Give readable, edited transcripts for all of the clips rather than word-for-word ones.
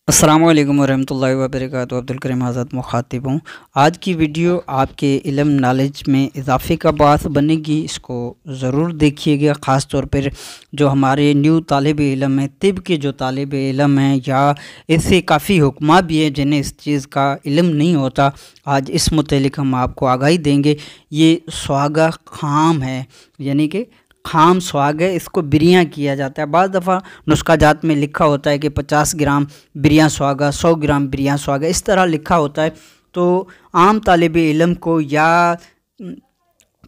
अस्सलामु अलैकुम वरहमतुल्लाहि वबरकातुहू। अब्दुल करीम आज़ाद मुखातिब हूँ। आज की वीडियो आपके इल्म नॉलेज में इजाफ़े का बास बनेगी, इसको ज़रूर देखिएगा। ख़ास तौर पर जो हमारे न्यू तालिब इल्म हैं, तिब के जो तालिब इल्म हैं या ऐसे काफ़ी हुक्मा भी हैं जिन्हें इस चीज़ का इल्म नहीं होता, आज इस मुतल्लिक़ हम आपको आगाही देंगे। ये सुहागा खाम है, यानी कि खाम सुहाग है, इसको बिरियाँ किया जाता है। बाज़ दफ़ा नुस्खा जात में लिखा होता है कि 50 ग्राम बिरियाँ सुहागा, 100 ग्राम बिरियाँ सुहागा, इस तरह लिखा होता है। तो आम तालिब इल्म को या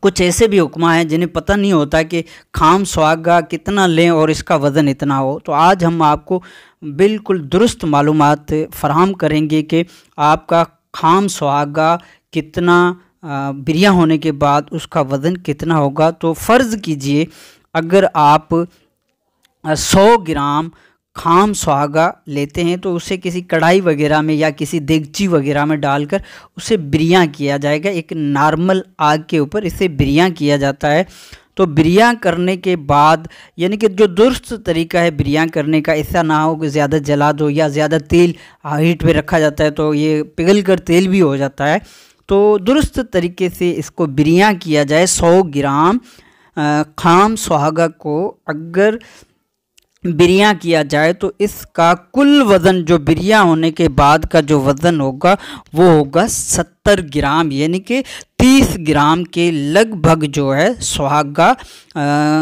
कुछ ऐसे भी हुक्मा हैं जिन्हें पता नहीं होता कि खाम सुहागा कितना लें और इसका वज़न इतना हो। तो आज हम आपको बिल्कुल दुरुस्त मालूमात फ़राहम करेंगे कि आपका खाम सुहागा कितना बिरियाँ होने के बाद उसका वज़न कितना होगा। तो फ़र्ज़ कीजिए अगर आप 100 ग्राम खाम सुहागा लेते हैं तो उसे किसी कढ़ाई वगैरह में या किसी देगची वगैरह में डालकर उसे बिरियाँ किया जाएगा। एक नॉर्मल आग के ऊपर इसे बिरियाँ किया जाता है। तो बिरियाँ करने के बाद, यानी कि जो दुरुस्त तरीका है बिरियाँ करने का, ऐसा ना हो कि ज़्यादा जला दो या ज़्यादा तेल हीट पे रखा जाता है तो ये पिघल कर तेल भी हो जाता है। तो दुरुस्त तरीके से इसको बिरियाँ किया जाए। 100 ग्राम खाम सुहागा को अगर बिरियाँ किया जाए तो इसका कुल वज़न, जो बिरियाँ होने के बाद का जो वज़न होगा वो होगा 70 ग्राम, यानी कि 30 ग्राम के लगभग जो है सुहागा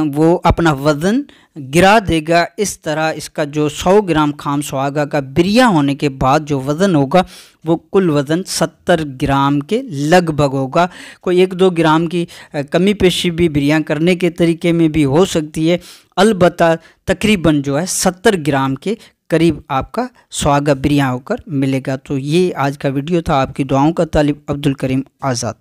वो अपना वज़न गिरा देगा। इस तरह इसका जो 100 ग्राम खाम सुहागा का बिरियाँ होने के बाद जो वज़न होगा वो कुल वज़न 70 ग्राम के लगभग होगा। कोई 1-2 ग्राम की कमी पेशी भी बिरियाँ करने के तरीके में भी हो सकती है। अलबत्ता तकरीबन जो है 70 ग्राम के करीब आपका सुहागा बिरियाँ होकर मिलेगा। तो ये आज का वीडियो था। आपकी दुआओं का तालिब अब्दुल करीम आज़ाद।